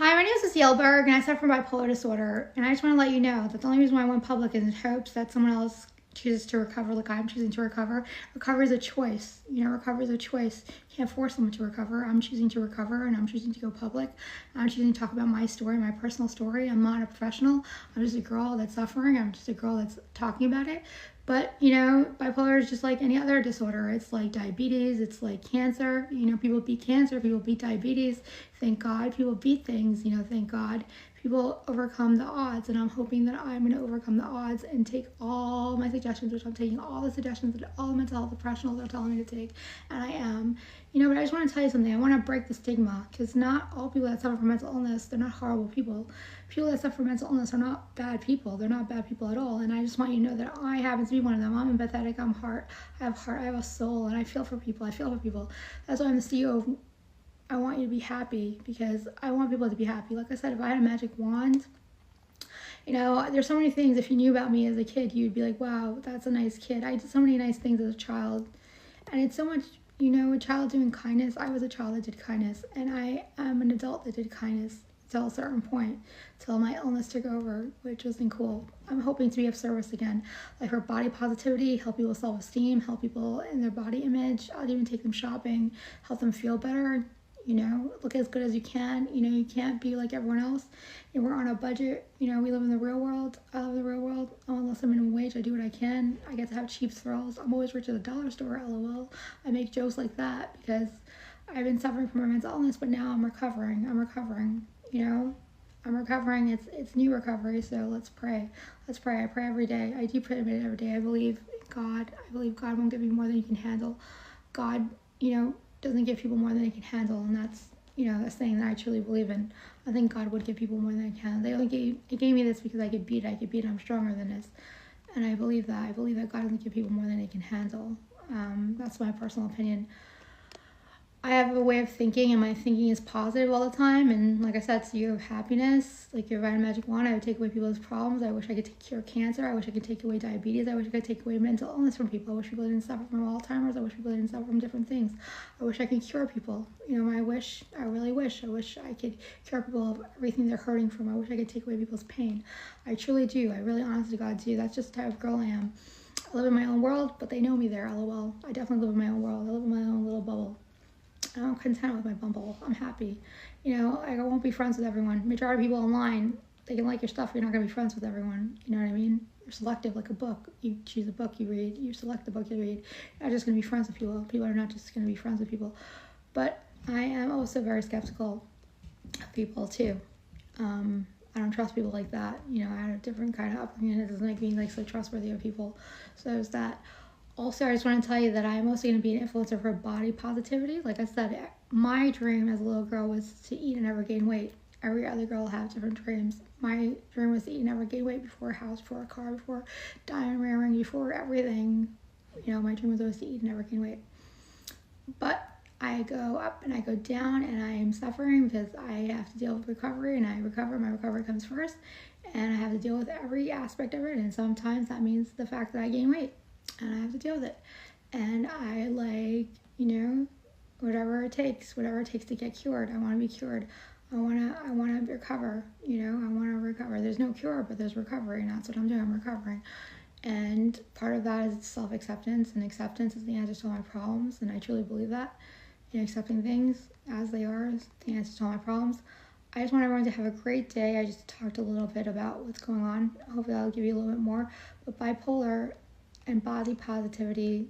Hi, my name is Cecile Berg, and I suffer from bipolar disorder. And I just want to let you know that the only reason why I went public is in hopes that someone else chooses to recover like I'm choosing to recover. Recovery is a choice. Recovery is a choice. You can't force someone to recover. I'm choosing to recover, and I'm choosing to go public. I'm choosing to talk about my story, my personal story. I'm not a professional. I'm just a girl that's suffering. I'm just a girl that's talking about it. But, bipolar is just like any other disorder. It's like diabetes. It's like cancer. People beat cancer. People beat diabetes. Thank God. People beat things. Thank God. People overcome the odds. And I'm hoping that I'm going to overcome the odds and take all my suggestions, which I'm taking all the suggestions that all mental health professionals are telling me to take. And I am. But I just want to tell you something. I want to break the stigma, because not all people that suffer from mental illness, they're not horrible people. People that suffer from mental illness are not bad people. They're not bad people at all. And I just want you to know that I happen to be one of them. I'm empathetic. I'm heart. I have heart. I have a soul. And I feel for people. That's why I'm the CEO of I Want You to Be Happy, because I want people to be happy. Like I said, if I had a magic wand, there's so many things. If you knew about me as a kid, you'd be like, wow, that's a nice kid. I did so many nice things as a child. And it's so much, a child doing kindness. I was a child that did kindness. And I am an adult that did kindness till a certain point, till my illness took over, which wasn't cool. I'm hoping to be of service again, like for body positivity, help people with self-esteem, help people in their body image. I'll even take them shopping, help them feel better. Look as good as you can. You can't be like everyone else. We're on a budget. We live in the real world. I love the real world. Unless I'm minimum wage, I do what I can. I get to have cheap thrills. I'm always rich at the dollar store, LOL. I make jokes like that because I've been suffering from my mental illness, but now I'm recovering. I'm recovering. It's new recovery, so let's pray. I pray every day. I do pray every day. I believe in God. I believe God won't give you more than you can handle. God, doesn't give people more than they can handle, and that's a saying that I truly believe in. I think God would give people more than they can. It gave me this because I could beat it. I'm stronger than this, and I believe that. I believe that God doesn't give people more than they can handle. That's my personal opinion. I have a way of thinking, and my thinking is positive all the time. And like I said, it's the year of happiness. Like if I had a magic wand, I would take away people's problems. I wish I could cure cancer. I wish I could take away diabetes. I wish I could take away mental illness from people. I wish people didn't suffer from Alzheimer's. I wish people didn't suffer from different things. I wish I could cure people. I really wish. I wish I could cure people of everything they're hurting from. I wish I could take away people's pain. I truly do. I really, honestly, God, do. That's just the type of girl I am. I live in my own world, but they know me there, LOL. I definitely live in my own world. I live in my own little bubble. I'm content with my bumble. I'm happy. I won't be friends with everyone. Majority of people online, they can like your stuff. You're not going to be friends with everyone. You know what I mean? You're selective like a book. You choose a book you read. You select the book you read. You're not just going to be friends with people. People are not just going to be friends with people. But I am also very skeptical of people too. I don't trust people like that. I had a different kind of upbringing. It doesn't make me so trustworthy of people. So there's that. Also, I just want to tell you that I'm also going to be an influencer for body positivity. Like I said, my dream as a little girl was to eat and never gain weight. Every other girl has different dreams. My dream was to eat and never gain weight, before a house, before a car, before diamond wearing, before everything. My dream was always to eat and never gain weight. But I go up and I go down, and I am suffering because I have to deal with recovery, and I recover. My recovery comes first, and I have to deal with every aspect of it. And sometimes that means the fact that I gain weight, and I have to deal with it. And I whatever it takes to get cured. I want to be cured. I want to recover. I want to recover. There's no cure, but there's recovery, and that's what I'm doing. I'm recovering. And part of that is self-acceptance, and acceptance is the answer to all my problems, and I truly believe that. Accepting things as they are is the answer to all my problems. I just want everyone to have a great day. I just talked a little bit about what's going on. Hopefully I'll give you a little bit more. But bipolar and body positivity,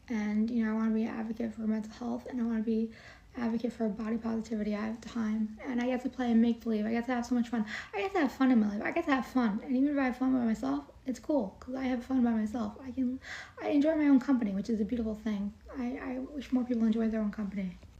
and I want to be an advocate for mental health, and I want to be an advocate for body positivity. I have time, and I get to play and make believe. I get to have so much fun. I get to have fun in my life. I get to have fun, and even if I have fun by myself, it's cool because I have fun by myself. I enjoy my own company, which is a beautiful thing. I wish more people enjoy their own company.